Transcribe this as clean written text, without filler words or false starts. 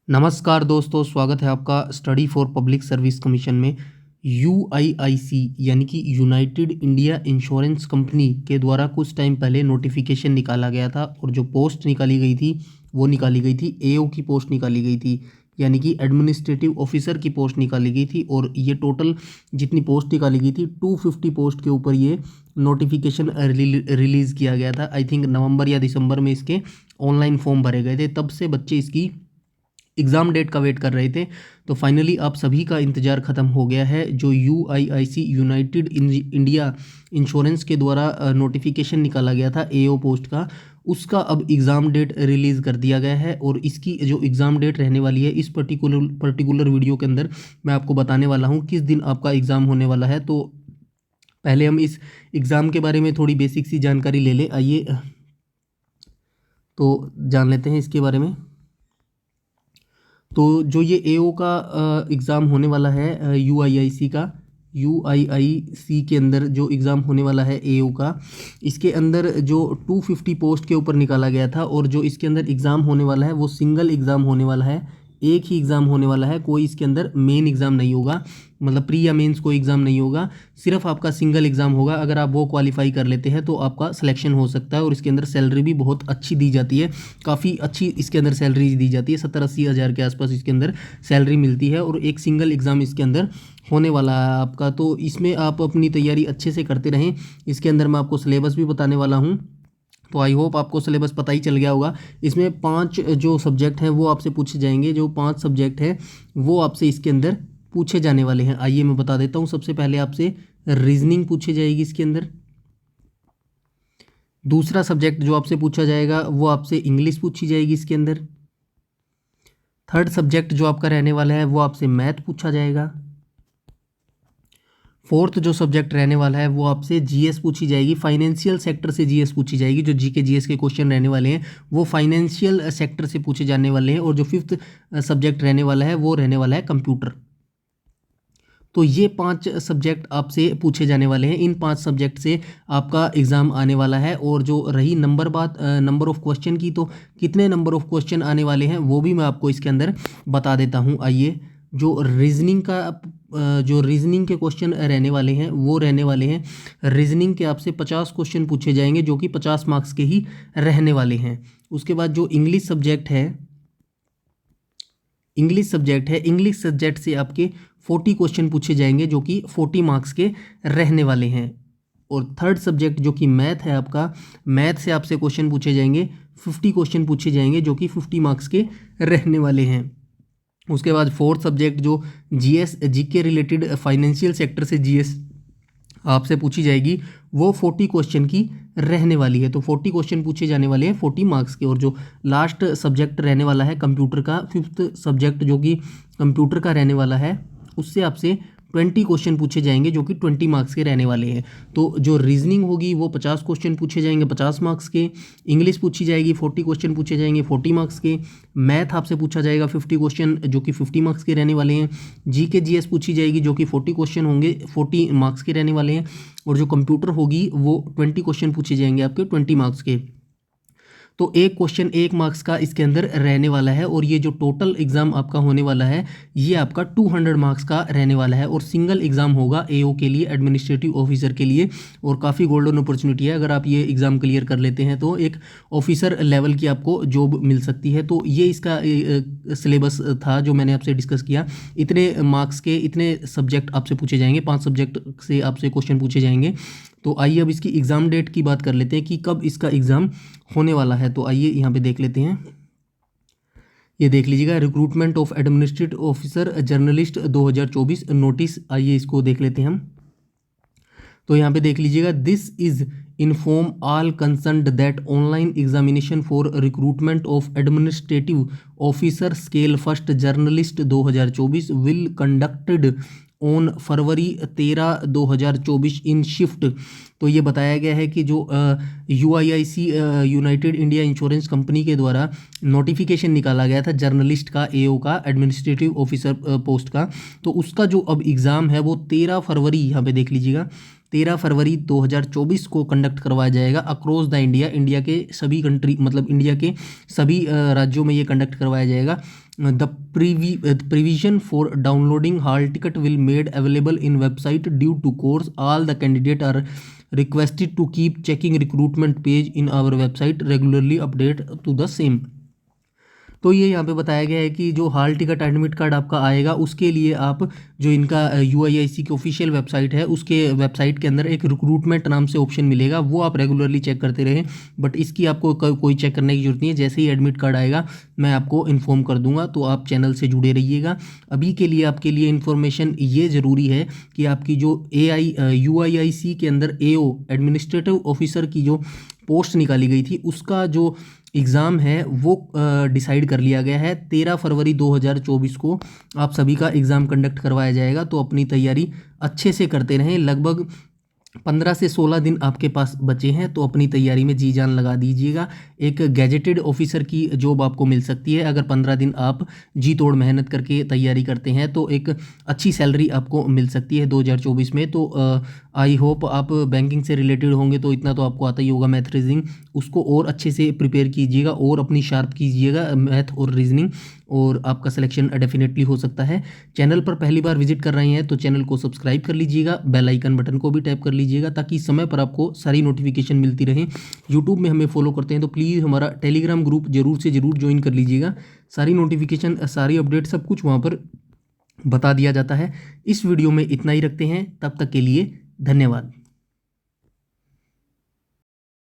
नमस्कार दोस्तों, स्वागत है आपका study for public service commission में। यूआईआईसी यानी कि यूनाइटेड इंडिया इंश्योरेंस कंपनी के द्वारा कुछ टाइम पहले नोटिफिकेशन निकाला गया था और जो पोस्ट निकाली गई थी वो निकाली गई थी एओ की पोस्ट निकाली गई थी, यानी कि एडमिनिस्ट्रेटिव ऑफिसर की पोस्ट निकाली गई थी। और ये टोटल जितनी पोस्ट निकाली गई थी 250 पोस्ट के ऊपर ये नोटिफिकेशन रिलीज़ किया गया था। आई थिंक नवंबर या दिसंबर में इसके ऑनलाइन फॉर्म भरे गए थे, तब से बच्चे इसकी एग्ज़ाम डेट का वेट कर रहे थे। तो फाइनली आप सभी का इंतज़ार ख़त्म हो गया है। जो यूआईआईसी यूनाइटेड इंडिया इंश्योरेंस के द्वारा नोटिफिकेशन निकाला गया था एओ पोस्ट का, उसका अब एग्ज़ाम डेट रिलीज़ कर दिया गया है। और इसकी जो एग्ज़ाम डेट रहने वाली है, इस पर्टिकुलर वीडियो के अंदर मैं आपको बताने वाला हूँ किस दिन आपका एग्ज़ाम होने वाला है। तो पहले हम इस एग्ज़ाम के बारे में थोड़ी बेसिक सी जानकारी ले लें। आइए तो जान लेते हैं इसके बारे में। तो जो ये एओ का एग्ज़ाम होने वाला है यूआईआईसी के अंदर जो एग्ज़ाम होने वाला है एओ का, इसके अंदर जो 250 पोस्ट के ऊपर निकाला गया था और जो इसके अंदर एग्ज़ाम होने वाला है वो सिंगल एग्ज़ाम होने वाला है। एक ही एग्ज़ाम होने वाला है, कोई इसके अंदर मेन एग्ज़ाम नहीं होगा, मतलब प्री या मेंस कोई एग्ज़ाम नहीं होगा, सिर्फ आपका सिंगल एग्ज़ाम होगा। अगर आप वो क्वालिफाई कर लेते हैं तो आपका सिलेक्शन हो सकता है। और इसके अंदर सैलरी भी बहुत अच्छी दी जाती है, काफ़ी अच्छी इसके अंदर सैलरी दी जाती है, 70-80 हज़ार के आसपास इसके अंदर सैलरी मिलती है। और एक सिंगल एग्ज़ाम इसके अंदर होने वाला है आपका, तो इसमें आप अपनी तैयारी अच्छे से करते रहें। इसके अंदर मैं आपको सिलेबस भी बताने वाला हूँ, तो आई होप आपको सिलेबस पता ही चल गया होगा। इसमें 5 जो सब्जेक्ट हैं वो आपसे पूछे जाएंगे। जो 5 सब्जेक्ट हैं वो आपसे इसके अंदर पूछे जाने वाले हैं। आइए मैं बता देता हूँ। सबसे पहले आपसे रीजनिंग पूछी जाएगी इसके अंदर। दूसरा सब्जेक्ट जो आपसे पूछा जाएगा वो आपसे इंग्लिश पूछी जाएगी इसके अंदर। थर्ड सब्जेक्ट जो आपका रहने वाला है वो आपसे मैथ पूछा जाएगा। फोर्थ जो सब्जेक्ट रहने वाला है वो आपसे जीएस पूछी जाएगी, फाइनेंशियल सेक्टर से जीएस पूछी जाएगी। जो जीके जीएस के क्वेश्चन रहने वाले हैं वो फाइनेंशियल सेक्टर से पूछे जाने वाले हैं। और जो फिफ्थ सब्जेक्ट रहने वाला है वो रहने वाला है कंप्यूटर। तो ये 5 सब्जेक्ट आपसे पूछे जाने वाले हैं। इन 5 सब्जेक्ट से आपका एग्ज़ाम आने वाला है। और जो रही नंबर ऑफ़ क्वेश्चन की, तो कितने नंबर ऑफ़ क्वेश्चन आने वाले हैं वो भी मैं आपको इसके अंदर बता देता हूँ। आइए, जो रीजनिंग के क्वेश्चन रहने वाले हैं वो रहने वाले हैं, रीजनिंग के आपसे 50 क्वेश्चन पूछे जाएंगे जो कि 50 मार्क्स के ही रहने वाले हैं। उसके बाद जो इंग्लिश सब्जेक्ट है, इंग्लिश सब्जेक्ट से आपके 40 क्वेश्चन पूछे जाएंगे जो कि 40 मार्क्स के रहने वाले हैं। और थर्ड सब्जेक्ट जो कि मैथ है आपका, मैथ से आपसे क्वेश्चन पूछे जाएंगे, 50 क्वेश्चन पूछे जाएंगे जो कि 50 मार्क्स के रहने वाले हैं। उसके बाद फोर्थ सब्जेक्ट जो GS GK related financial sector से जीएस आपसे पूछी जाएगी, वो 40 क्वेश्चन की रहने वाली है। तो 40 क्वेश्चन पूछे जाने वाले हैं 40 मार्क्स के। और जो लास्ट सब्जेक्ट रहने वाला है कंप्यूटर का, फिफ्थ सब्जेक्ट जो कि कंप्यूटर का रहने वाला है, उससे आपसे 20 क्वेश्चन पूछे जाएंगे जो कि 20 मार्क्स के रहने वाले हैं। तो जो रीजनिंग होगी वो 50 क्वेश्चन पूछे जाएंगे 50 मार्क्स के, इंग्लिश पूछी जाएगी 40 क्वेश्चन पूछे जाएंगे 40 मार्क्स के, मैथ आपसे पूछा जाएगा 50 क्वेश्चन जो कि 50 मार्क्स के रहने वाले हैं, जीके जीएस पूछी जाएगी जो कि 40 क्वेश्चन होंगे 40 मार्क्स के रहने वाले हैं, और जो कंप्यूटर होगी वो 20 क्वेश्चन पूछे जाएंगे आपके 20 मार्क्स के। तो एक क्वेश्चन 1 मार्क्स का इसके अंदर रहने वाला है। और ये जो टोटल एग्ज़ाम आपका होने वाला है ये आपका 200 मार्क्स का रहने वाला है। और सिंगल एग्ज़ाम होगा एओ के लिए, एडमिनिस्ट्रेटिव ऑफिसर के लिए। और काफ़ी गोल्डन अपॉर्चुनिटी है, अगर आप ये एग्ज़ाम क्लियर कर लेते हैं तो एक ऑफिसर लेवल की आपको जॉब मिल सकती है। तो ये इसका सिलेबस था जो मैंने आपसे डिस्कस किया। इतने मार्क्स के इतने सब्जेक्ट आपसे पूछे जाएंगे, 5 सब्जेक्ट से आपसे क्वेश्चन पूछे जाएंगे। तो आइए अब इसकी एग्ज़ाम डेट की बात कर लेते हैं कि कब इसका एग्ज़ाम होने वाला है। तो आइए यहाँ पे देख लेते हैं। ये देख लीजिएगा, recruitment of administrative officer journalist 2024 notice. आइए इसको देख लेते हैं हम। तो यहाँ पे देख लीजिएगा, this is inform all concerned that online examination for recruitment of administrative officer scale first journalist 2024 will conducted on February 13 2024 in shift. तो ये बताया गया है कि जो यूआईआईसी यूनाइटेड इंडिया इंश्योरेंस कंपनी के द्वारा नोटिफिकेशन निकाला गया था जर्नलिस्ट का, एओ का, एडमिनिस्ट्रेटिव ऑफिसर पोस्ट का, तो उसका जो अब एग्ज़ाम है वो 13 फरवरी, यहाँ पे देख लीजिएगा 13 फरवरी 2024 को कंडक्ट करवाया जाएगा अक्रॉस द इंडिया। इंडिया के सभी कंट्री मतलब इंडिया के सभी राज्यों में ये कंडक्ट करवाया जाएगा। The provision for downloading hall ticket will made available in website due to course all the candidate are requested to keep checking recruitment page in our website regularly update to the same। तो ये यहाँ पे बताया गया है कि जो hall ticket admit card आपका आएगा उसके लिए आप जो इनका UIIC की ऑफिशियल वेबसाइट है उसके वेबसाइट के अंदर एक रिक्रूटमेंट नाम से ऑप्शन मिलेगा, वो आप रेगुलरली चेक करते रहें। बट इसकी आपको कोई चेक करने की जरूरत नहीं है, जैसे ही एडमिट कार्ड आएगा मैं आपको इन्फॉर्म कर दूंगा, तो आप चैनल से जुड़े रहिएगा। अभी के लिए आपके लिए इन्फॉर्मेशन ये ज़रूरी है कि आपकी जो UIIC के अंदर AO एडमिनिस्ट्रेटिव ऑफिसर की जो पोस्ट निकाली गई थी उसका जो एग्ज़ाम है वो डिसाइड कर लिया गया है। 13 फरवरी 2024 को आप सभी का एग्ज़ाम कंडक्ट करवाया जाएगा, तो अपनी तैयारी अच्छे से करते रहें। लगभग 15 से 16 दिन आपके पास बचे हैं, तो अपनी तैयारी में जी जान लगा दीजिएगा। एक गैजेटेड ऑफिसर की जॉब आपको मिल सकती है अगर 15 दिन आप जी तोड़ मेहनत करके तैयारी करते हैं, तो एक अच्छी सैलरी आपको मिल सकती है 2024 में। तो आई होप आप बैंकिंग से रिलेटेड होंगे तो इतना तो आपको आता ही होगा मैथ रीजनिंग, उसको और अच्छे से प्रिपेयर कीजिएगा और अपनी शार्प कीजिएगा मैथ और रीजनिंग, और आपका सिलेक्शन डेफिनेटली हो सकता है। चैनल पर पहली बार विजिट कर रहे हैं तो चैनल को सब्सक्राइब कर लीजिएगा, बेल आइकन बटन को भी टैप कर लीजिएगा ताकि समय पर आपको सारी नोटिफिकेशन मिलती रहे। यूट्यूब में हमें फॉलो करते हैं तो प्लीज़ हमारा टेलीग्राम ग्रुप जरूर से ज़रूर ज्वाइन कर लीजिएगा। सारी नोटिफिकेशन, सारी अपडेट, सब कुछ वहाँ पर बता दिया जाता है। इस वीडियो में इतना ही रखते हैं, तब तक के लिए धन्यवाद।